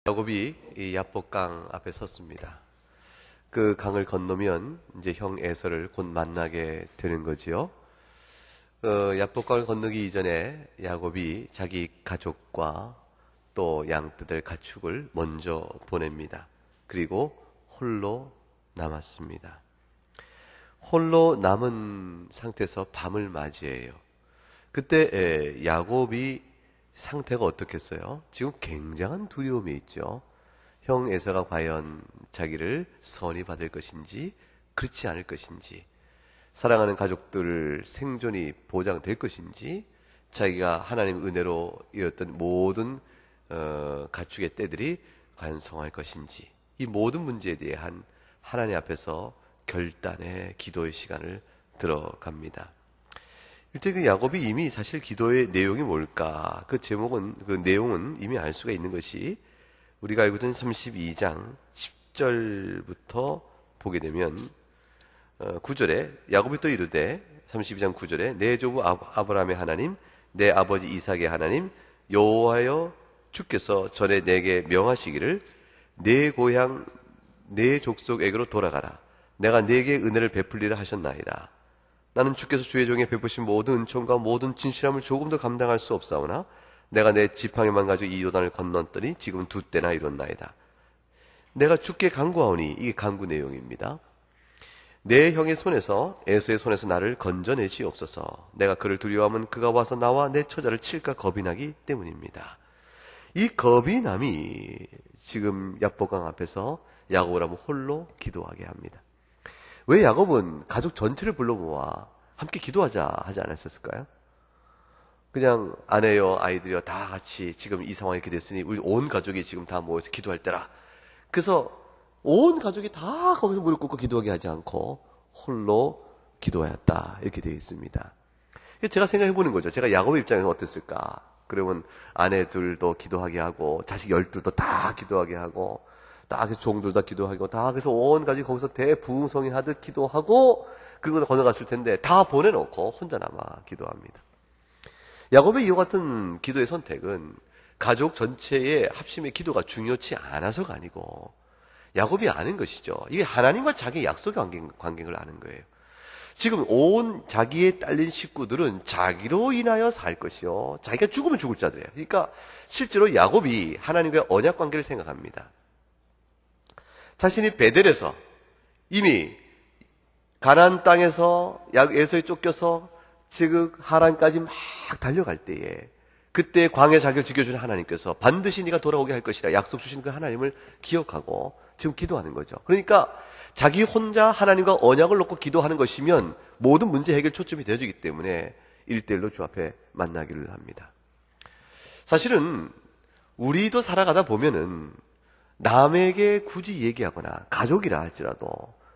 야곱이 이 야복강 앞에 섰습니다. 그 강을 건너면 이제 형 에서를 곧 만나게 되는 거지요. 야복강을 건너기 이전에 야곱이 자기 가족과 또 양 뜯을 가축을 먼저 보냅니다. 그리고 홀로 남았습니다. 홀로 남은 상태에서 밤을 맞이해요. 그때 야곱이 상태가 어떻겠어요? 지금 굉장한 두려움이 있죠. 형 에서가 과연 자기를 선히 받을 것인지 그렇지 않을 것인지, 사랑하는 가족들 생존이 보장될 것인지, 자기가 하나님의 은혜로 이뤘던 모든 가축의 떼들이 과연 성할 것인지, 이 모든 문제에 대한 하나님 앞에서 결단의 기도의 시간을 들어갑니다. 일단 그 야곱이 이미 사실 기도의 내용이 뭘까? 그 내용은 이미 알 수가 있는 것이, 우리가 알고 있는 32장 10절부터 보게 되면 9절에 야곱이 또 이르되, 32장 9절에 내 조부 아브라함의 하나님, 내 아버지 이삭의 하나님 여호와여 주께서 전에 내게 명하시기를 내 고향 내 족속에게로 돌아가라. 내가 내게 은혜를 베풀리라 하셨나이다. 나는 주께서 주의 종에 베푸신 모든 은총과 모든 진실함을 조금 더 감당할 수 없사오나 내가 내 지팡이만 가지고 이 요단을 건넜더니 지금 2때나 이뤘나이다. 내가 주께 간구하오니, 이게 간구 내용입니다. 내 형의 손에서, 에서의 손에서 나를 건져내시옵소서. 내가 그를 두려워하면 그가 와서 나와 내 처자를 칠까 겁이 나기 때문입니다. 이 겁이 남이 지금 야복강 앞에서 야곱을 한번 홀로 기도하게 합니다. 왜 야곱은 가족 전체를 불러 모아 함께 기도하자 하지 않았을까요? 그냥 아내요, 아이들이요 다 같이 지금 이 상황이 이렇게 됐으니 우리 온 가족이 지금 다 모여서 기도할 때라. 그래서 온 가족이 다 거기서 무릎 꿇고 기도하게 하지 않고 홀로 기도하였다, 이렇게 되어 있습니다. 제가 생각해 보는 거죠. 제가 야곱의 입장에서 어땠을까? 그러면 아내들도 기도하게 하고 자식 12도 다 기도하게 하고 다 종들 다 기도하고 다, 그래서 온 가족이 거기서 대부흥성이 하듯 기도하고 그리고 건너갔을 텐데 다 보내놓고 혼자 남아 기도합니다. 야곱의 이와 같은 기도의 선택은 가족 전체의 합심의 기도가 중요치 않아서가 아니고 야곱이 아는 것이죠. 이게 하나님과 자기의 약속의 관계를 아는 거예요. 지금 온 자기의 딸린 식구들은 자기로 인하여 살 것이요, 자기가 죽으면 죽을 자들이에요. 그러니까 실제로 야곱이 하나님과의 언약 관계를 생각합니다. 자신이 베델에서 이미 가나안 땅에서 에서에 쫓겨서 지금 하란까지 막 달려갈 때에, 그때 광야 자기를 지켜주는 하나님께서 반드시 네가 돌아오게 할 것이라 약속 주신 그 하나님을 기억하고 지금 기도하는 거죠. 그러니까 자기 혼자 하나님과 언약을 놓고 기도하는 것이면 모든 문제 해결 초점이 되어지기 때문에 1대1로 주 앞에 만나기를 합니다. 사실은 우리도 살아가다 보면은 남에게 굳이 얘기하거나, 가족이라 할지라도,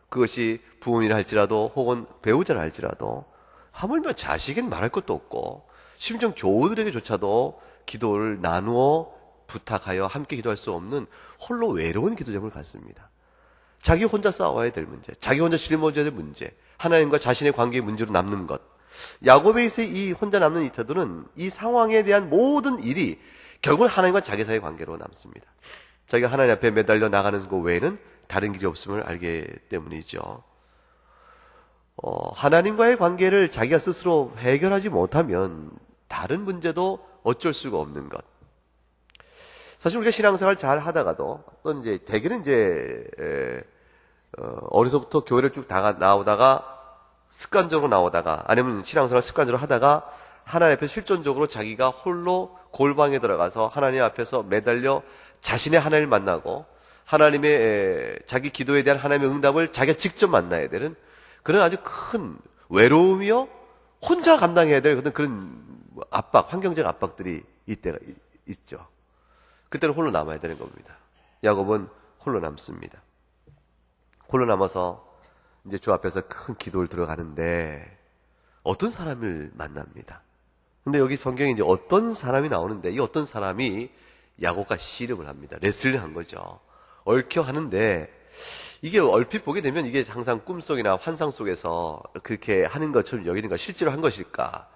그것이 부모이라 할지라도 혹은 배우자라 할지라도, 하물며 자식엔 말할 것도 없고 심지어 교우들에게조차도 기도를 나누어 부탁하여 함께 기도할 수 없는 홀로 외로운 기도 제목을 갖습니다. 자기 혼자 싸워야 될 문제, 자기 혼자 짊어져야 될 문제, 하나님과 자신의 관계의 문제로 남는 것. 야곱의 이 혼자 남는 이 태도는 이 상황에 대한 모든 일이 결국은 하나님과 자기 사이의 관계로 남습니다. 자기가 하나님 앞에 매달려 나가는 것 외에는 다른 길이 없음을 알기 때문이죠. 하나님과의 관계를 자기가 스스로 해결하지 못하면 다른 문제도 어쩔 수가 없는 것. 사실 우리가 신앙생활 잘 하다가도 또는 이제 대개는 어려서부터 교회를 쭉 나오다가 습관적으로 나오다가 아니면 신앙생활 습관적으로 하다가 하나님 앞에 실존적으로 자기가 홀로 골방에 들어가서 하나님 앞에서 매달려 자신의 하나님을 만나고 하나님의 자기 기도에 대한 하나님의 응답을 자기가 직접 만나야 되는 그런 아주 큰 외로움이요, 혼자 감당해야 될 그런 압박, 환경적 압박들이 이때가 있죠. 그때는 홀로 남아야 되는 겁니다. 야곱은 홀로 남습니다. 홀로 남아서 이제 주 앞에서 큰 기도를 들어가는데 어떤 사람을 만납니다. 근데 여기 성경에 이제 어떤 사람이 나오는데, 이 어떤 사람이 야곱과 씨름을 합니다. 레슬링 한 거죠. 얽혀 하는데, 이게 얼핏 보게 되면 이게 항상 꿈속이나 환상 속에서 그렇게 하는 것처럼 여기는 가 실제로 한 것일까?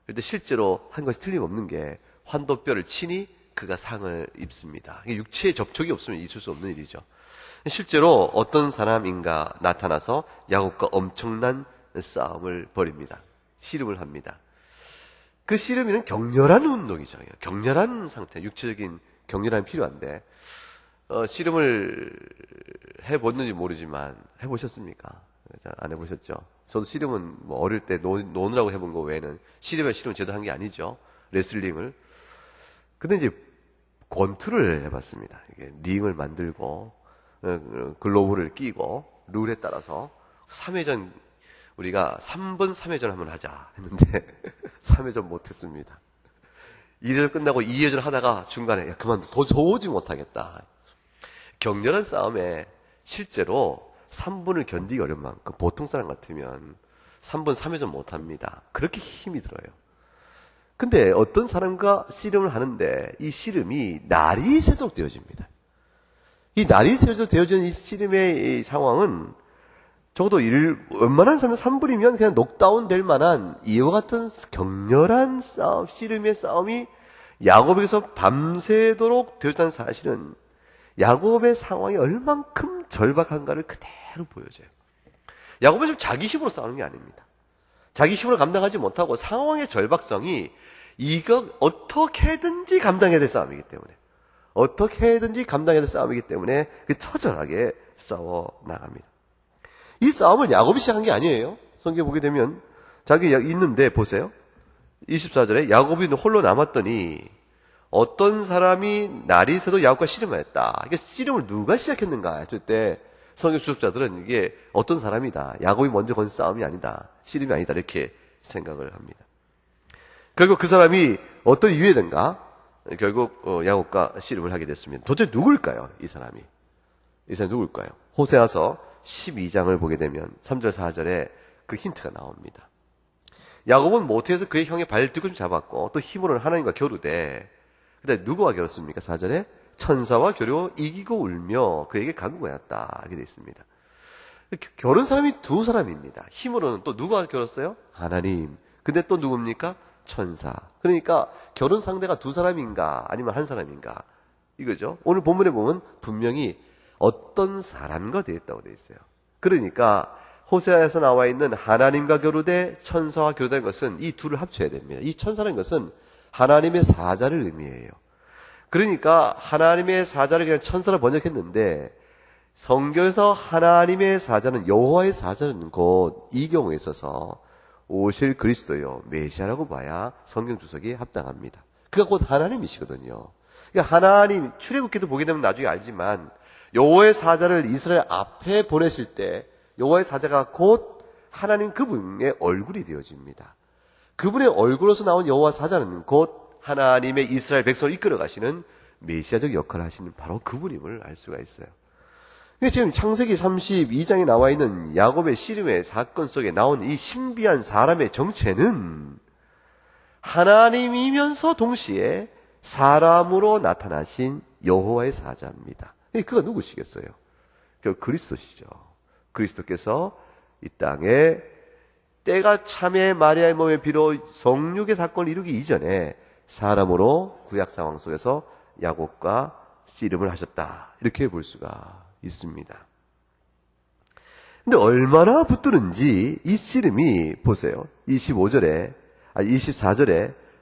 그런데 실제로 한 것이 틀림없는 게, 환도뼈를 치니 그가 상을 입습니다. 육체의 접촉이 없으면 있을 수 없는 일이죠. 실제로 어떤 사람인가 나타나서 야곱과 엄청난 싸움을 벌입니다. 씨름을 합니다. 그 씨름이는 격렬한 운동이죠. 격렬한 상태, 육체적인 격렬함이 필요한데 씨름을 해봤는지 모르지만 해보셨습니까? 안 해보셨죠? 저도 씨름은 뭐 어릴 때 노느라고 해본 거 외에는 씨름은 제대로 한 게 아니죠. 레슬링을. 근데 이제 권투를 해봤습니다. 이게 링을 만들고 글로브를 끼고 룰에 따라서 3회전 우리가 3번 3회전 한번 하자 했는데 3회전 못했습니다. 1회전 끝나고 2회전 하다가 중간에 야 그만 도저히 못하겠다. 격렬한 싸움에 실제로 3분을 견디기 어려운 만큼 보통 사람 같으면 3분 3회전 못합니다. 그렇게 힘이 들어요. 근데 어떤 사람과 씨름을 하는데 이 씨름이 날이 새도록 되어집니다. 이 날이 새도록 되어지는 이 씨름의 이 상황은 적어도 웬만한 사람은 3분이면 그냥 녹다운 될 만한 이와 같은 격렬한 싸움, 씨름의 싸움이 야곱에게서 밤새도록 되었다는 사실은 야곱의 상황이 얼만큼 절박한가를 그대로 보여줘요. 야곱은 지금 자기 힘으로 싸우는 게 아닙니다. 자기 힘으로 감당하지 못하고 상황의 절박성이 이거 어떻게든지 감당해야 될 싸움이기 때문에 어떻게든지 감당해야 될 싸움이기 때문에 그 처절하게 싸워 나갑니다. 이 싸움을 야곱이 시작한 게 아니에요. 성경 보게 되면 자기 있는데 보세요. 24절에 야곱이 홀로 남았더니 어떤 사람이 날이 새도 야곱과 씨름하였다. 그러니까 씨름을 누가 시작했는가 했을 때 성경 주석자들은 이게 어떤 사람이다. 야곱이 먼저 건 싸움이 아니다. 씨름이 아니다. 이렇게 생각을 합니다. 결국 그 사람이 어떤 이유에든가 결국 야곱과 씨름을 하게 됐습니다. 도대체 누굴까요? 이 사람이 누굴까요? 호세아서 12장을 보게 되면 3절 4절에 그 힌트가 나옵니다. 야곱은 모태에서 그의 형의 발뒤꿈치 잡았고 또 힘으로는 하나님과 겨루되 근데 누구와 겨뤘습니까? 4절에 천사와 겨루 이기고 울며 그에게 간구하였다. 이렇게 되어 있습니다. 겨룬 사람이 두 사람입니다. 힘으로는 또 누구와 겨뤘어요? 하나님. 근데 또 누굽니까? 천사. 그러니까 겨룬 상대가 두 사람인가 아니면 한 사람인가 이거죠. 오늘 본문에 보면 분명히 어떤 사람과 되어 있다고 되어 있어요. 그러니까 호세아에서 나와 있는 하나님과 겨루되 천사와 겨루다는 것은 이 둘을 합쳐야 됩니다. 이 천사라는 것은 하나님의 사자를 의미해요. 그러니까 하나님의 사자를 그냥 천사로 번역했는데 성경에서 하나님의 사자는 여호와의 사자는 곧 이 경우에 있어서 오실 그리스도요 메시아라고 봐야 성경 주석이 합당합니다. 그가 곧 하나님이시거든요. 그러니까 하나님 출애굽기도 보게 되면 나중에 알지만 여호와의 사자를 이스라엘 앞에 보내실 때 여호와의 사자가 곧 하나님 그분의 얼굴이 되어집니다. 그분의 얼굴로서 나온 여호와 사자는 곧 하나님의 이스라엘 백성을 이끌어 가시는 메시아적 역할을 하시는 바로 그분임을 알 수가 있어요. 근데 지금 창세기 32장에 나와 있는 야곱의 씨름의 사건 속에 나온 이 신비한 사람의 정체는 하나님이면서 동시에 사람으로 나타나신 여호와의 사자입니다. 그가 누구시겠어요? 결국 그리스도시죠. 그리스도께서 이 땅에 때가 참에 마리아의 몸에 비로 성육의 사건을 이루기 이전에 사람으로 구약 상황 속에서 야곱과 씨름을 하셨다. 이렇게 볼 수가 있습니다. 근데 얼마나 붙드는지 이 씨름이 보세요. 24절에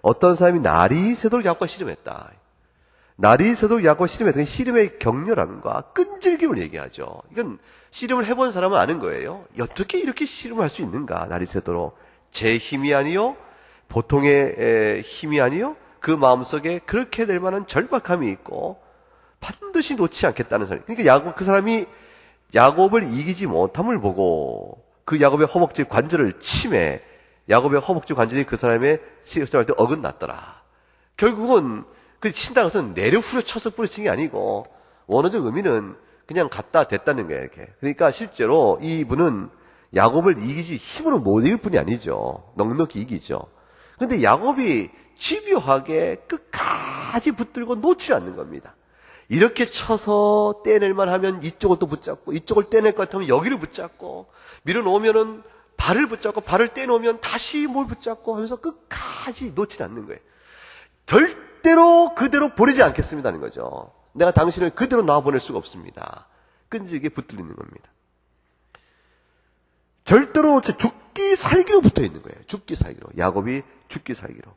어떤 사람이 날이 새도록 야곱과 씨름했다. 날이 새도록 야곱과 씨름했던 씨름의 격렬함과 끈질김을 얘기하죠. 이건 씨름을 해본 사람은 아는 거예요. 어떻게 이렇게 씨름을 할 수 있는가? 날이 새도록 제 힘이 아니요, 보통의 힘이 아니요, 그 마음속에 그렇게 될 만한 절박함이 있고 반드시 놓지 않겠다는 사람. 그러니까 그 사람이 야곱을 이기지 못함을 보고 그 야곱의 허벅지 관절을 치매, 야곱의 허벅지 관절이 그 사람의 시험할 때 어긋났더라. 결국은 그 친다는 것은 내려 후려쳐서 뿌리친 게 아니고 원어적 의미는 그냥 갖다 댔다는 거예요. 이렇게. 그러니까 실제로 이분은 야곱을 이기지 힘으로 못 이길 뿐이 아니죠. 넉넉히 이기죠. 그런데 야곱이 집요하게 끝까지 붙들고 놓지 않는 겁니다. 이렇게 쳐서 떼낼만 하면 이쪽을 또 붙잡고 이쪽을 떼낼 것 같으면 여기를 붙잡고 밀어놓으면은 발을 붙잡고 발을 떼놓으면 다시 뭘 붙잡고 하면서 끝까지 놓지 않는 거예요. 절대로 그대로 보내지 않겠습니다는 거죠. 내가 당신을 그대로 놔보낼 수가 없습니다. 끈질기게 붙들리는 겁니다. 절대로 죽기 살기로 붙어 있는 거예요. 죽기 살기로. 야곱이 죽기 살기로.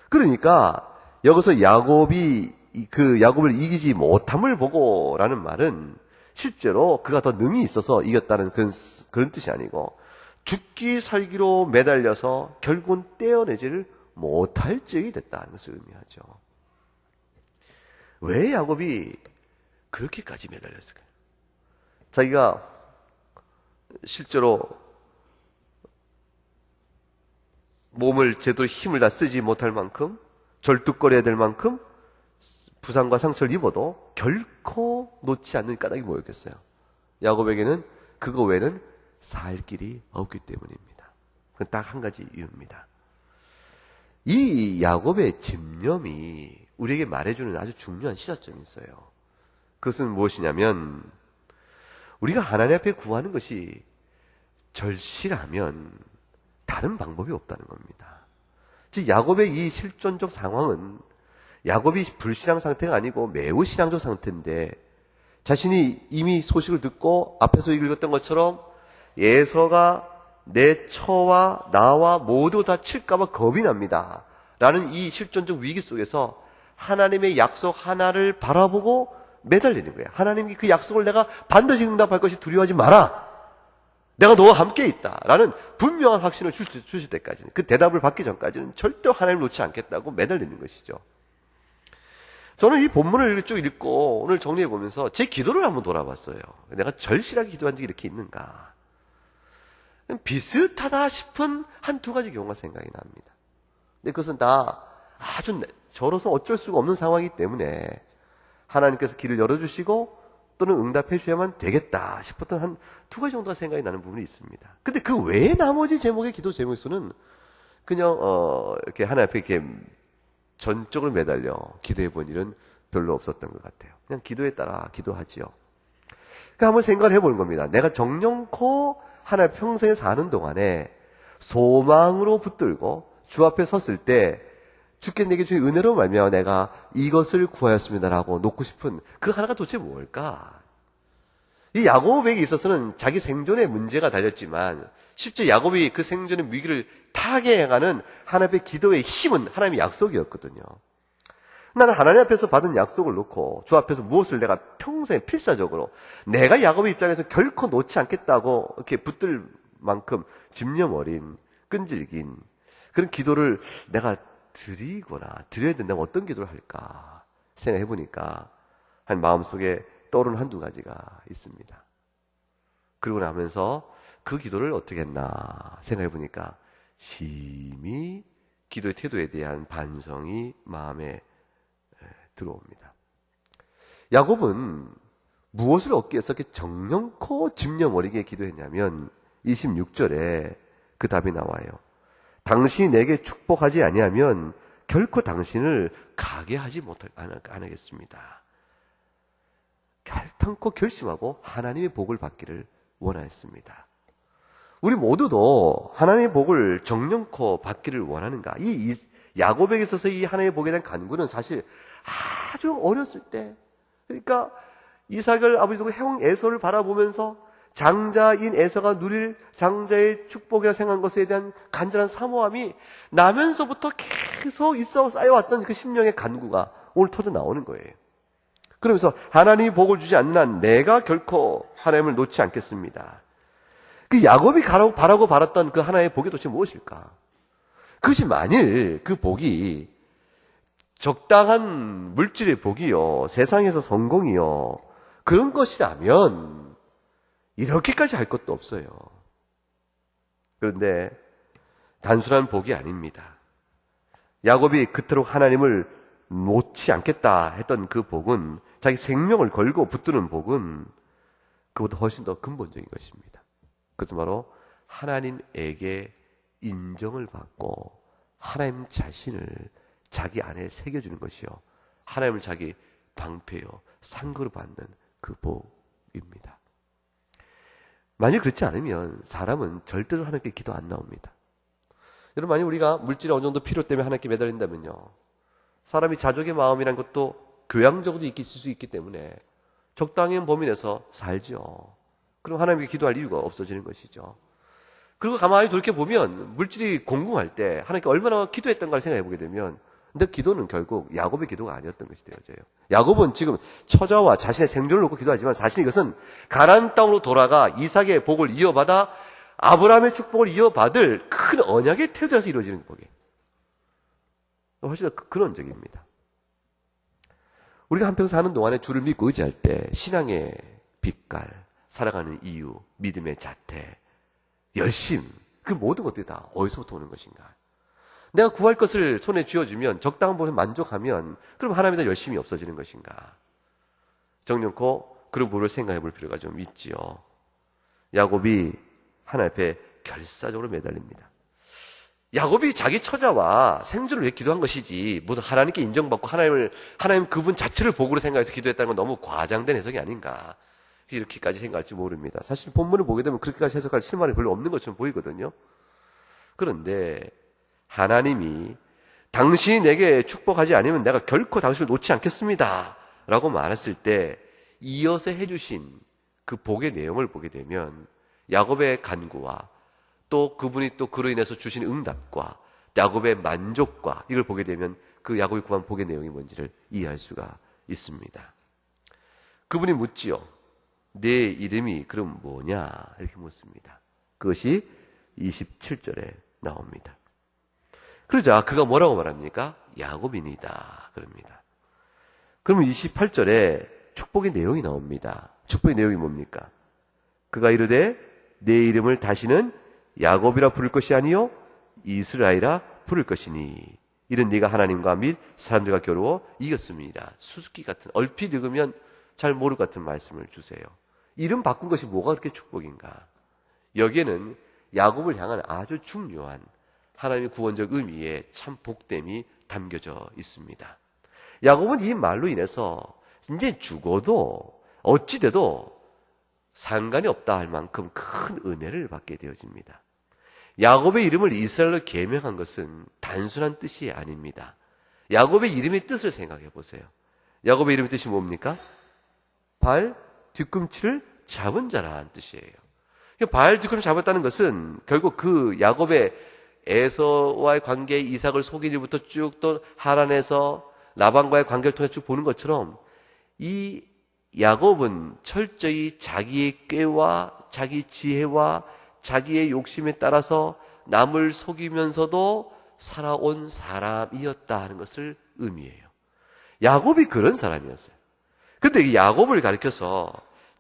그러니까 여기서 야곱이 야곱을 이기지 못함을 보고라는 말은 실제로 그가 더 능이 있어서 이겼다는 그런 뜻이 아니고 죽기 살기로 매달려서 결국은 떼어내지를 못할 적이 됐다는 것을 의미하죠. 왜 야곱이 그렇게까지 매달렸을까요? 자기가 실제로 몸을 제대로 힘을 다 쓰지 못할 만큼 절뚝거려야 될 만큼 부상과 상처를 입어도 결코 놓지 않는 까닭이 뭐였겠어요? 야곱에게는 그거 외에는 살 길이 없기 때문입니다. 그건 딱 한 가지 이유입니다. 이 야곱의 집념이 우리에게 말해주는 아주 중요한 시사점이 있어요. 그것은 무엇이냐면 우리가 하나님 앞에 구하는 것이 절실하면 다른 방법이 없다는 겁니다. 즉 야곱의 이 실존적 상황은 야곱이 불신앙 상태가 아니고 매우 신앙적 상태인데 자신이 이미 소식을 듣고 앞에서 읽었던 것처럼 에서가 내 처와 나와 모두 다 칠까봐 겁이 납니다. 라는 이 실존적 위기 속에서 하나님의 약속 하나를 바라보고 매달리는 거예요. 하나님이 그 약속을 내가 반드시 응답할 것이 두려워하지 마라. 내가 너와 함께 있다. 라는 분명한 확신을 주실 때까지는, 그 대답을 받기 전까지는 절대 하나님을 놓지 않겠다고 매달리는 것이죠. 저는 이 본문을 쭉 읽고 오늘 정리해 보면서 제 기도를 한번 돌아봤어요. 내가 절실하게 기도한 적이 이렇게 있는가. 비슷하다 싶은 한두 가지 경우가 생각이 납니다. 근데 그것은 다 아주 저로서 어쩔 수가 없는 상황이기 때문에 하나님께서 길을 열어주시고 또는 응답해 주셔야만 되겠다 싶었던 한 두 가지 정도가 생각이 나는 부분이 있습니다. 근데 그 외에 나머지 제목의 기도 제목에서는 그냥 이렇게 하나님 앞에 이렇게 전적으로 매달려 기도해 본 일은 별로 없었던 것 같아요. 그냥 기도에 따라 기도하지요. 그러니까 한번 생각을 해보는 겁니다. 내가 정령코 하나님 평생에 사는 동안에 소망으로 붙들고 주 앞에 섰을 때 주께 내게 주신 은혜로 말미암아 내가 이것을 구하였습니다라고 놓고 싶은 그 하나가 도대체 뭘까? 이 야곱에게 있어서는 자기 생존의 문제가 달렸지만 실제 야곱이 그 생존의 위기를 타개해가는 하나님의 기도의 힘은 하나님의 약속이었거든요. 나는 하나님 앞에서 받은 약속을 놓고 주 앞에서 무엇을 내가 평생 필사적으로 내가 야곱의 입장에서 결코 놓지 않겠다고 이렇게 붙들 만큼 집념 어린 끈질긴 그런 기도를 내가 드려야 된다면 어떤 기도를 할까 생각해 보니까 한 마음속에 떠오르는 한두 가지가 있습니다. 그러고 나면서 그 기도를 어떻게 했나 생각해 보니까 심히 기도의 태도에 대한 반성이 마음에 들어옵니다. 야곱은 무엇을 얻기 위해서 이렇게 정령코 집념 어리게 기도했냐면 26절에 그 답이 나와요. 당신이 내게 축복하지 아니하면 결코 당신을 가게 하지 안 하겠습니다. 결단코 결심하고 하나님의 복을 받기를 원하였습니다. 우리 모두도 하나님의 복을 정령코 받기를 원하는가? 이 야곱에게 있어서 이 하나님의 복에 대한 간구는 사실 아주 어렸을 때, 그러니까 이삭을 아버지도 형 에서를 바라보면서 장자인 에서가 누릴 장자의 축복이라 생각한 것에 대한 간절한 사모함이 나면서부터 계속 있어 쌓여왔던 그 심령의 간구가 오늘 터져 나오는 거예요. 그러면서 하나님이 복을 주지 않는 한 내가 결코 하나님을 놓지 않겠습니다. 그 야곱이 바라고 바랐던 그 하나의 복이 도대체 무엇일까? 그것이 만일 그 복이 적당한 물질의 복이요, 세상에서 성공이요, 그런 것이라면 이렇게까지 할 것도 없어요. 그런데 단순한 복이 아닙니다. 야곱이 그토록 하나님을 놓지 않겠다 했던 그 복은, 자기 생명을 걸고 붙드는 복은 그보다 훨씬 더 근본적인 것입니다. 그것은 바로 하나님에게 인정을 받고 하나님 자신을 자기 안에 새겨주는 것이요, 하나님을 자기 방패요 상급으로 받는 그 복입니다. 만약 그렇지 않으면 사람은 절대로 하나님께 기도 안 나옵니다. 여러분, 만약 우리가 물질에 어느 정도 필요 때문에 하나님께 매달린다면요, 사람이 자족의 마음이란 것도 교양적으로 있을 수 있기 때문에 적당한 범위 내에서 살죠. 그럼 하나님께 기도할 이유가 없어지는 것이죠. 그리고 가만히 돌이켜보면 물질이 공공할 때 하나님께 얼마나 기도했던가를 생각해 보게 되면 근데 기도는 결국 야곱의 기도가 아니었던 것이 되어져요. 야곱은 지금 처자와 자신의 생존을 놓고 기도하지만 사실 이것은 가나안 땅으로 돌아가 이삭의 복을 이어받아 아브라함의 축복을 이어받을 큰 언약의 태도에서 이루어지는 복이에요. 훨씬 더 근원적입니다. 우리가 한평생 사는 동안에 주를 믿고 의지할 때 신앙의 빛깔, 살아가는 이유, 믿음의 자태, 열심, 그 모든 것들이 다 어디서부터 오는 것인가? 내가 구할 것을 손에 쥐어주면 적당한 부분에 만족하면 그럼 하나님에 열심이 없어지는 것인가? 정놓고 그런 부분을 생각해 볼 필요가 좀 있지요. 야곱이 하나님 앞에 결사적으로 매달립니다. 야곱이 자기 처자와 생존을 위해 기도한 것이지 모두 하나님께 인정받고 하나님 그분 자체를 복으로 생각해서 기도했다는 건 너무 과장된 해석이 아닌가 이렇게까지 생각할지 모릅니다. 사실 본문을 보게 되면 그렇게까지 해석할 실마리 별로 없는 것처럼 보이거든요. 그런데 하나님이 당신이 내게 축복하지 않으면 내가 결코 당신을 놓지 않겠습니다 라고 말했을 때 이어서 해주신 그 복의 내용을 보게 되면 야곱의 간구와 또 그분이 또 그로 인해서 주신 응답과 야곱의 만족과 이걸 보게 되면 그 야곱이 구한 복의 내용이 뭔지를 이해할 수가 있습니다. 그분이 묻지요. 내 이름이 그럼 뭐냐? 이렇게 묻습니다. 그것이 27절에 나옵니다. 그러자 그가 뭐라고 말합니까? 야곱이니다. 그럽니다. 그러면 28절에 축복의 내용이 나옵니다. 축복의 내용이 뭡니까? 그가 이르되 내 이름을 다시는 야곱이라 부를 것이 아니요 이스라엘이라 부를 것이니 이는 네가 하나님과 및 사람들과 겨루어 이겼습니다. 수수께 같은 얼핏 읽으면 잘 모를 것 같은 말씀을 주세요. 이름 바꾼 것이 뭐가 그렇게 축복인가? 여기에는 야곱을 향한 아주 중요한 하나님의 구원적 의미의 참 복됨이 담겨져 있습니다. 야곱은 이 말로 인해서 이제 죽어도 어찌돼도 상관이 없다 할 만큼 큰 은혜를 받게 되어집니다. 야곱의 이름을 이스라엘로 계명한 것은 단순한 뜻이 아닙니다. 야곱의 이름의 뜻을 생각해 보세요. 야곱의 이름의 뜻이 뭡니까? 발 뒤꿈치를 잡은 자라는 뜻이에요. 발 뒤꿈치를 잡았다는 것은 결국 그 야곱의 에서와의 관계, 이삭을 속인 일부터 쭉 또 하란에서 라반과의 관계를 통해 쭉 보는 것처럼 이 야곱은 철저히 자기의 꾀와 자기 지혜와 자기의 욕심에 따라서 남을 속이면서도 살아온 사람이었다 하는 것을 의미해요. 야곱이 그런 사람이었어요. 근데 이 야곱을 가리켜서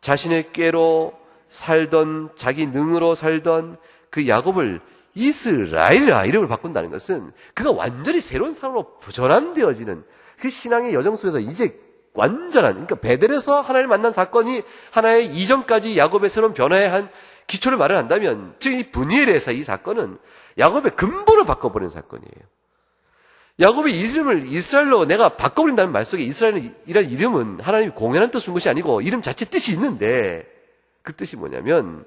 자신의 꾀로 살던 자기 능으로 살던 그 야곱을 이스라엘이라 이름을 바꾼다는 것은 그가 완전히 새로운 사람으로 전환되어지는 그 신앙의 여정 속에서 이제 완전한, 그러니까 베델에서 하나님을 만난 사건이 하나의 이전까지 야곱의 새로운 변화의 한 기초를 마련한다면, 즉 이 브니엘에서 이 사건은 야곱의 근본을 바꿔버리는 사건이에요. 야곱의 이름을 이스라엘로 내가 바꿔버린다는 말 속에 이스라엘이라는 이름은 하나님이 공연한 뜻을 준 것이 아니고 이름 자체 뜻이 있는데 그 뜻이 뭐냐면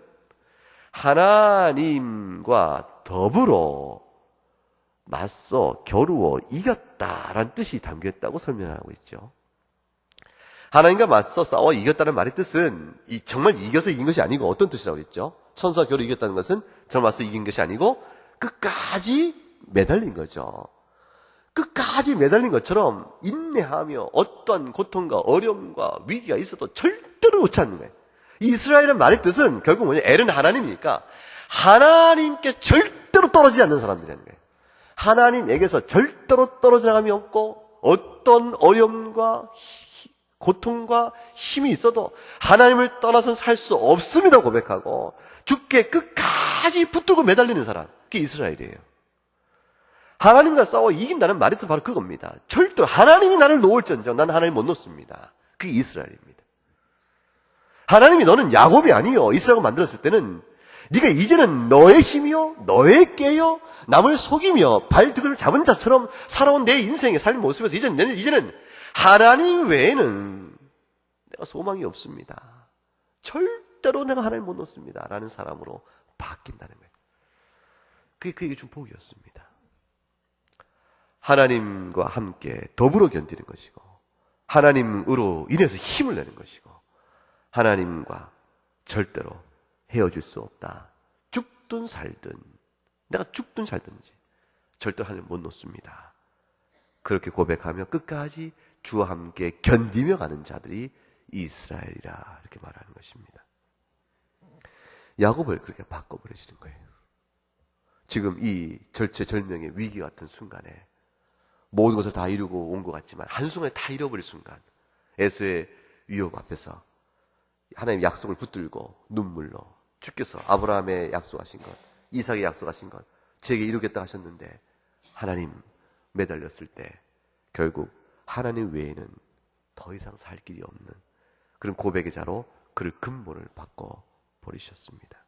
하나님과 더불어 맞서 겨루어 이겼다라는 뜻이 담겨있다고 설명하고 있죠. 하나님과 맞서 싸워 이겼다는 말의 뜻은 정말 이겨서 이긴 것이 아니고 어떤 뜻이라고 했죠? 천사와 겨루 이겼다는 것은 정말 맞서 이긴 것이 아니고 끝까지 매달린 거죠. 끝까지 매달린 것처럼 인내하며 어떠한 고통과 어려움과 위기가 있어도 절대로 놓지 않는 거예요. 이스라엘은 말의 뜻은 결국 뭐냐? 엘은 하나님이니까 하나님께 절대로 떨어지지 않는 사람들이라는 거예요. 하나님에게서 절대로 떨어져나감이 없고 어떤 어려움과 고통과 힘이 있어도 하나님을 떠나서 살 수 없습니다 고백하고 죽게 끝까지 붙들고 매달리는 사람, 그게 이스라엘이에요. 하나님과 싸워 이긴다는 말이 바로 그겁니다. 절대로 하나님이 나를 놓을지언정 난 하나님 못 놓습니다. 그게 이스라엘입니다. 하나님이 너는 야곱이 아니요 이스라엘을 만들었을 때는 네가 이제는 너의 힘이요 너의 꾀요 남을 속이며 발뒤꿈치를 잡은 자처럼 살아온 내 인생의 삶 모습에서 이제는 하나님 외에는 내가 소망이 없습니다. 절대로 내가 하나님 못 놓습니다 라는 사람으로 바뀐다는 거예요. 그게 좀 복이었습니다. 하나님과 함께 더불어 견디는 것이고, 하나님으로 인해서 힘을 내는 것이고, 하나님과 절대로 헤어질 수 없다. 죽든 살든, 내가 죽든 살든지 절대로 하나님 못 놓습니다. 그렇게 고백하며 끝까지 주와 함께 견디며 가는 자들이 이스라엘이라 이렇게 말하는 것입니다. 야곱을 그렇게 바꿔버리시는 거예요. 지금 이 절체절명의 위기 같은 순간에 모든 것을 다 이루고 온 것 같지만 한순간에 다 잃어버릴 순간, 에서의 위협 앞에서 하나님 약속을 붙들고 눈물로, 주께서 아브라함의 약속하신 것, 이삭의 약속하신 것 제게 이루겠다 하셨는데 하나님 매달렸을 때 결국 하나님 외에는 더 이상 살 길이 없는 그런 고백의 자로 그를 근본을 바꿔버리셨습니다.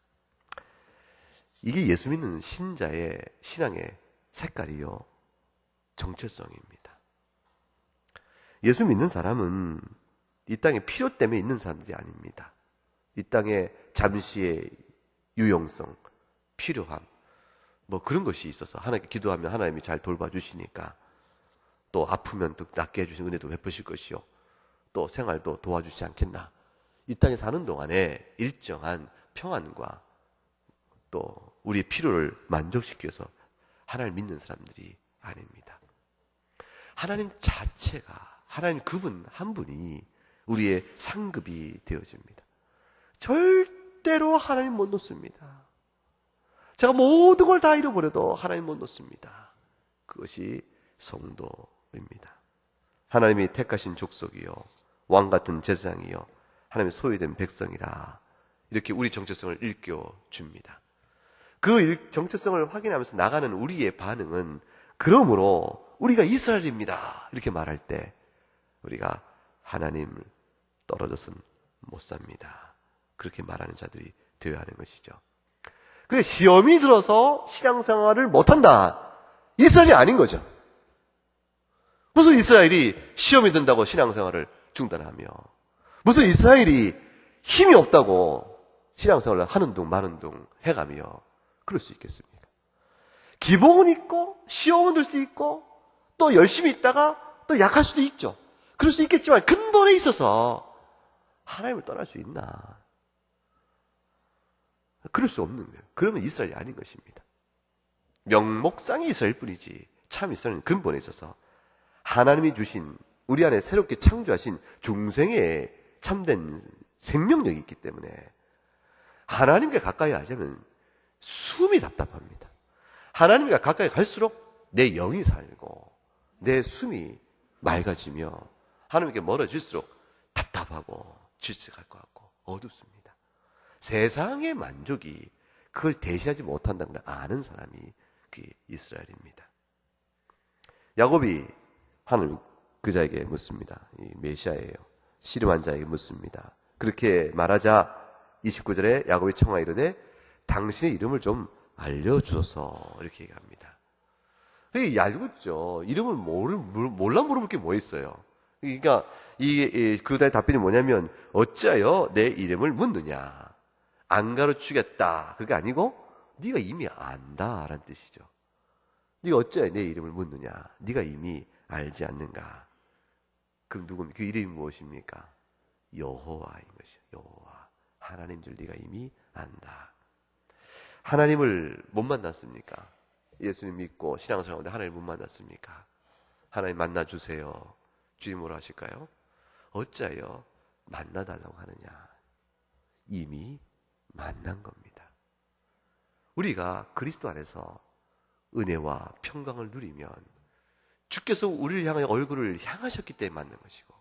이게 예수 믿는 신자의 신앙의 색깔이요, 정체성입니다. 예수 믿는 사람은 이 땅에 필요 때문에 있는 사람들이 아닙니다. 이 땅에 잠시의 유용성, 필요함, 뭐 그런 것이 있어서 하나님께 기도하면 하나님이 잘 돌봐주시니까, 또 아프면 또 낫게 해주신 은혜도 베푸실 것이요, 또 생활도 도와주시지 않겠나. 이 땅에 사는 동안에 일정한 평안과 또 우리의 필요를 만족시키기 위해서 하나님을 믿는 사람들이 아닙니다. 하나님 자체가, 하나님 그분 한 분이 우리의 상급이 되어집니다. 절대로 하나님 못 놓습니다. 제가 모든 걸 다 잃어버려도 하나님 못 놓습니다. 그것이 성도입니다. 하나님이 택하신 족속이요, 왕같은 제사장이요, 하나님의 소유된 백성이라 이렇게 우리 정체성을 일깨워줍니다. 그 정체성을 확인하면서 나가는 우리의 반응은, 그러므로 우리가 이스라엘입니다 이렇게 말할 때 우리가 하나님을 떨어져서는 못 삽니다, 그렇게 말하는 자들이 되어야 하는 것이죠. 그래, 시험이 들어서 신앙생활을 못한다, 이스라엘이 아닌 거죠. 무슨 이스라엘이 시험이 든다고 신앙생활을 중단하며, 무슨 이스라엘이 힘이 없다고 신앙생활을 하는 둥 마는 둥 해가며 그럴 수 있겠습니까? 기복은 있고 시험은 들 수 있고 또 열심히 있다가 또 약할 수도 있죠. 그럴 수 있겠지만 근본에 있어서 하나님을 떠날 수 있나? 그럴 수 없는 거예요. 그러면 이스라엘이 아닌 것입니다. 명목상의 이스라엘 뿐이지 참 이스라엘은 근본에 있어서 하나님이 주신, 우리 안에 새롭게 창조하신 중생의 참된 생명력이 있기 때문에 하나님께 가까이 하자면 숨이 답답합니다. 하나님과 가까이 갈수록 내 영이 살고 내 숨이 맑아지며 하나님께 멀어질수록 답답하고 질색할 것 같고 어둡습니다. 세상의 만족이 그걸 대신하지 못한다는 걸 아는 사람이 그게 이스라엘입니다. 야곱이 하나님 그자에게 묻습니다. 이 메시아예요. 씨름한 자에게 묻습니다. 그렇게 말하자 29절에 야곱이 청하 이르되 당신의 이름을 좀 알려주소서 이렇게 얘기합니다. 알고 있죠. 이름을 몰라 물어볼 게 뭐 있어요. 그러니까 그다의 답변이 뭐냐면 어찌하여 내 이름을 묻느냐. 안 가르치겠다. 그게 아니고 네가 이미 안다라는 뜻이죠. 네가 어찌하여 내 이름을 묻느냐. 네가 이미 알지 않는가. 그럼 누굽니까? 그 이름이 무엇입니까? 여호와인 것이요. 여호와. 하나님 줄 네가 이미 안다. 하나님을 못 만났습니까? 예수님 믿고 신앙생활하는데 하나님 못 만났습니까? 하나님 만나주세요. 주님 뭐라 하실까요? 어찌하여 만나달라고 하느냐. 이미 만난 겁니다. 우리가 그리스도 안에서 은혜와 평강을 누리면 주께서 우리를 향하여 얼굴을 향하셨기 때문에 만난 것이고,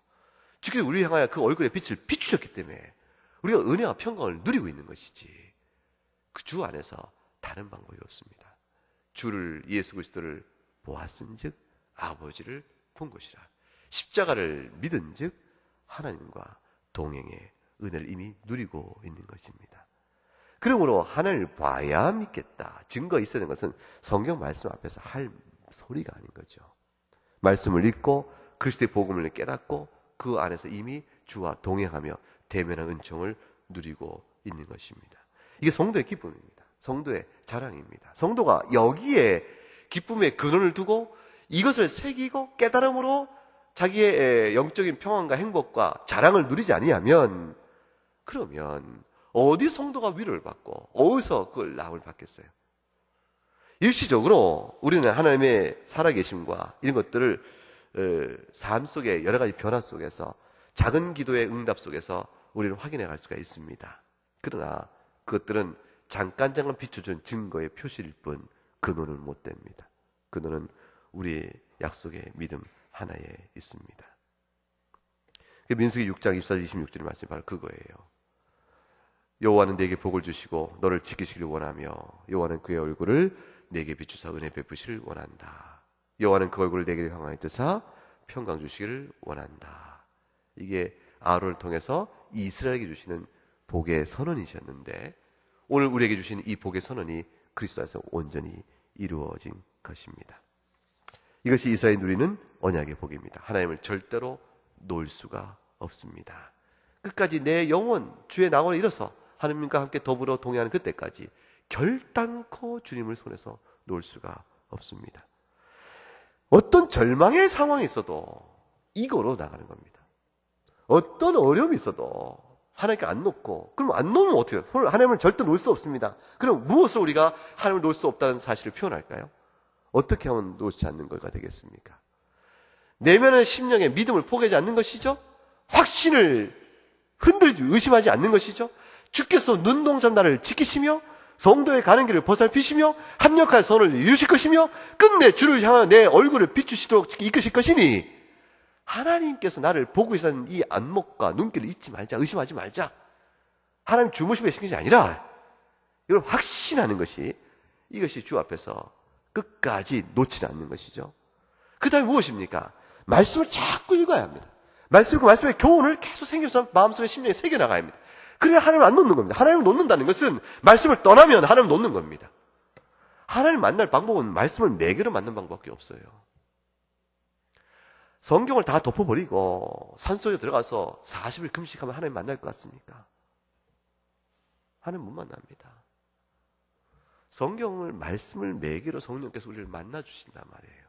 주께서 우리를 향하여 그 얼굴의 빛을 비추셨기 때문에 우리가 은혜와 평강을 누리고 있는 것이지, 그 주 안에서 다른 방법이 없습니다. 주를, 예수 그리스도를 보았은즉 아버지를 본 것이라. 십자가를 믿은즉 하나님과 동행의 은혜를 이미 누리고 있는 것입니다. 그러므로 하나님을 봐야 믿겠다. 증거 있어야 되는 것은 성경 말씀 앞에서 할 소리가 아닌 거죠. 말씀을 읽고 그리스도의 복음을 깨닫고 그 안에서 이미 주와 동행하며 대면한 은총을 누리고 있는 것입니다. 이게 성도의 기쁨입니다. 성도의 자랑입니다. 성도가 여기에 기쁨의 근원을 두고 이것을 새기고 깨달음으로 자기의 영적인 평안과 행복과 자랑을 누리지 아니하면, 그러면 어디 성도가 위로를 받고 어디서 그걸 나음을 받겠어요? 일시적으로 우리는 하나님의 살아계심과 이런 것들을 삶 속에 여러 가지 변화 속에서, 작은 기도의 응답 속에서 우리는 확인해 갈 수가 있습니다. 그러나 그것들은 잠깐 비춰준 증거의 표시일 뿐 근원은 못 됩니다. 근원은 우리의 약속의 믿음 하나에 있습니다. 민수기 6장 24절 26절의 말씀이 바로 그거예요. 여호와는 내게 복을 주시고 너를 지키시길 원하며 여호와는 그의 얼굴을 내게 비추사 은혜 베푸시를 원한다. 여호와는 그 얼굴을 내게 향하여 뜨사 평강 주시기를 원한다. 이게 아론을 통해서 이스라엘에게 주시는 복의 선언이셨는데, 오늘 우리에게 주시는 이 복의 선언이 그리스도 안에서 온전히 이루어진 것입니다. 이것이 이스라엘이 누리는 언약의 복입니다. 하나님을 절대로 놓을 수가 없습니다. 끝까지 내 영혼 주의 낙원에 이뤄서 하나님과 함께 더불어 동행하는 그때까지 결단코 주님을 손에서 놓을 수가 없습니다. 어떤 절망의 상황이 있어도 이거로 나가는 겁니다. 어떤 어려움이 있어도 하나님께 안 놓고, 그럼 안 놓으면 어떻게 해요? 하나님을 절대 놓을 수 없습니다. 그럼 무엇으로 우리가 하나님을 놓을 수 없다는 사실을 표현할까요? 어떻게 하면 놓지 않는 것가 되겠습니까? 내면의 심령의 믿음을 포기하지 않는 것이죠. 확신을 흔들지 의심하지 않는 것이죠. 주께서 눈동자 나를 지키시며 성도의 가는 길을 보살피시며 합력할 선을 이루실 것이며 끝내 주를 향하여 내 얼굴을 비추시도록 이끄실 것이니, 하나님께서 나를 보고 계시다는 이 안목과 눈길을 잊지 말자, 의심하지 말자. 하나님 주무심에 신경이 아니라 이걸 확신하는 것이, 이것이 주 앞에서 끝까지 놓지 않는 것이죠. 그 다음에 무엇입니까? 말씀을 자꾸 읽어야 합니다. 말씀의 교훈을 계속 생기면서 마음속에 심령에 새겨나가야 합니다. 그래야 하나님을 안 놓는 겁니다. 하나님을 놓는다는 것은 말씀을 떠나면 하나님을 놓는 겁니다. 하나님을 만날 방법은 말씀을 매개로 만난 방법밖에 없어요. 성경을 다 덮어버리고 산속에 들어가서 40일 금식하면 하나님 만날 것 같습니까? 하나님 못 만납니다. 성경을, 말씀을 매개로 성령께서 우리를 만나주신단 말이에요.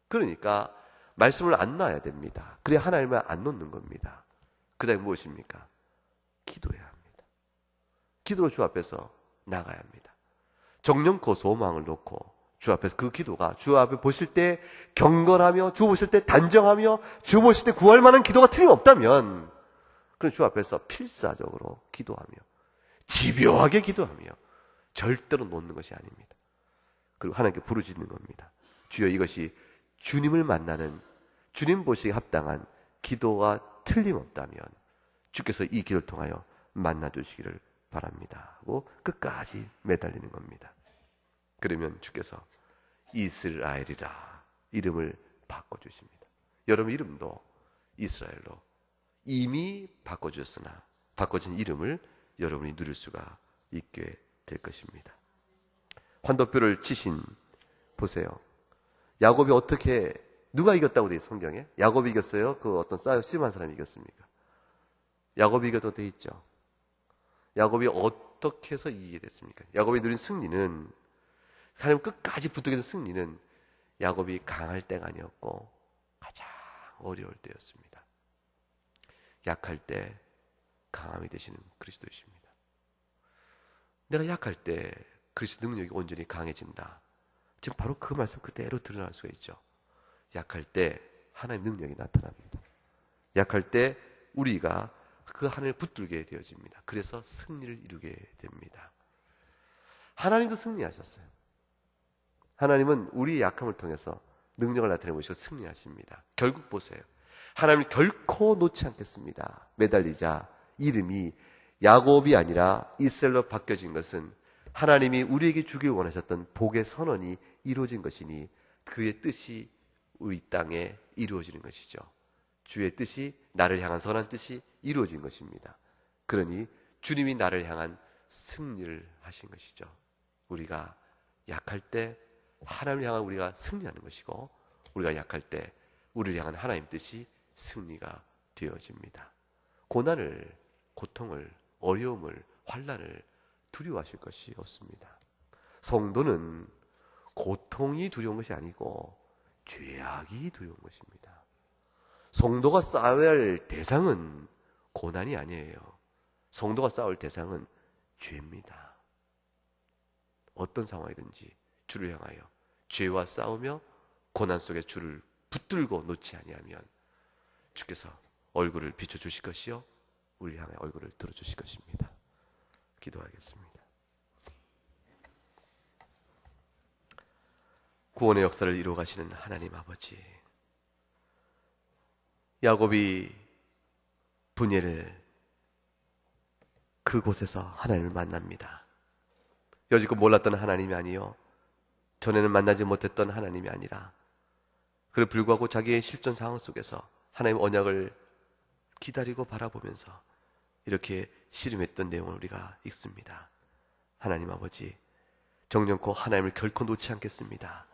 그러니까 말씀을 안 놔야 됩니다. 그래야 하나님을 안 놓는 겁니다. 그 다음에 무엇입니까? 기도해야 합니다. 기도로 주 앞에서 나가야 합니다. 정령코 소망을 놓고 주 앞에서, 그 기도가 주 앞에 보실 때 경건하며, 주 보실 때 단정하며, 주 보실 때 구할 만한 기도가 틀림없다면, 그럼 주 앞에서 필사적으로 기도하며 집요하게 기도하며 절대로 놓는 것이 아닙니다. 그리고 하나님께 부르짖는 겁니다. 주여, 이것이 주님을 만나는, 주님 보시기에 합당한 기도가 틀림없다면 주께서 이 기도를 통하여 만나주시기를 바랍니다 하고 끝까지 매달리는 겁니다. 그러면 주께서 이스라엘이라 이름을 바꿔주십니다. 여러분 이름도 이스라엘로 이미 바꿔주셨으나 바꿔진 이름을 여러분이 누릴 수가 있게 될 것입니다. 환도표를 치신, 보세요. 야곱이 어떻게, 누가 이겼다고 돼 있어요, 성경에? 야곱이 이겼어요? 그 어떤 심한 사람이 이겼습니까? 야곱이 이겨도 돼 있죠. 야곱이 어떻게 해서 이기게 됐습니까? 야곱이 누린 승리는, 하나님 끝까지 붙들게 된 승리는 야곱이 강할 때가 아니었고 가장 어려울 때였습니다. 약할 때 강함이 되시는 그리스도이십니다. 내가 약할 때 그리스도 능력이 온전히 강해진다. 지금 바로 그 말씀 그대로 드러날 수가 있죠. 약할 때 하나님의 능력이 나타납니다. 약할 때 우리가 그 하늘을 붙들게 되어집니다. 그래서 승리를 이루게 됩니다. 하나님도 승리하셨어요. 하나님은 우리의 약함을 통해서 능력을 나타내시고 승리하십니다. 결국 보세요. 하나님을 결코 놓지 않겠습니다. 매달리자 이름이 야곱이 아니라 이스라엘로 바뀌어진 것은 하나님이 우리에게 주길 원하셨던 복의 선언이 이루어진 것이니 그의 뜻이 우리 땅에 이루어지는 것이죠. 주의 뜻이, 나를 향한 선한 뜻이 이루어진 것입니다. 그러니 주님이 나를 향한 승리를 하신 것이죠. 우리가 약할 때 하나님을 향한 우리가 승리하는 것이고, 우리가 약할 때 우리를 향한 하나님 뜻이 승리가 되어집니다. 고난을, 고통을, 어려움을, 환난을 두려워하실 것이 없습니다. 성도는 고통이 두려운 것이 아니고 죄악이 두려운 것입니다. 성도가 싸워야 할 대상은 고난이 아니에요. 성도가 싸울 대상은 죄입니다. 어떤 상황이든지 주를 향하여 죄와 싸우며 고난 속에 주를 붙들고 놓지 아니하면 주께서 얼굴을 비춰주실 것이요 우리 향해 얼굴을 들어주실 것입니다. 기도하겠습니다. 구원의 역사를 이루어 가시는 하나님 아버지, 야곱이 분예를 그곳에서 하나님을 만납니다. 여지껏 몰랐던 하나님이 아니요 전에는 만나지 못했던 하나님이 아니라 그를 불구하고 자기의 실존 상황 속에서 하나님 언약을 기다리고 바라보면서 이렇게 씨름했던 내용을 우리가 읽습니다. 하나님 아버지, 정령코 하나님을 결코 놓지 않겠습니다.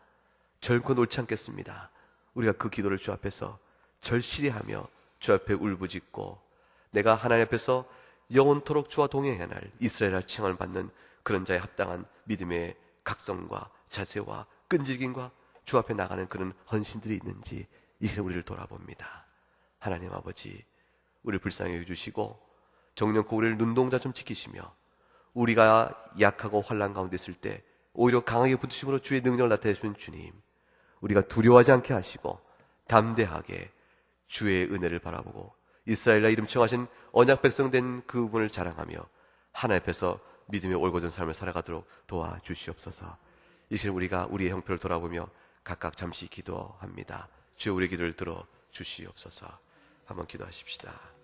결코 놓지 않겠습니다. 우리가 그 기도를 주 앞에서 절실히 하며 주 앞에 울부짖고 내가 하나님 앞에서 영원토록 주와 동행해야 할 이스라엘을 칭함을 받는 그런 자에 합당한 믿음의 각성과 자세와 끈질김과 주 앞에 나가는 그런 헌신들이 있는지 이제 우리를 돌아봅니다. 하나님 아버지, 우리를 불쌍히 여겨주시고 정령코 우리를 눈동자 좀 지키시며 우리가 약하고 환난 가운데 있을 때 오히려 강하게 붙으심으로 주의 능력을 나타내주신 주님, 우리가 두려워하지 않게 하시고 담대하게 주의 은혜를 바라보고 이스라엘라 이름 청하신 언약 백성 된 그분을 자랑하며 하나님 앞에서 믿음의 올곧은 삶을 살아가도록 도와주시옵소서. 이 시간 우리가 우리의 형편을 돌아보며 각각 잠시 기도합니다. 주여 우리의 기도를 들어 주시옵소서. 한번 기도하십시다.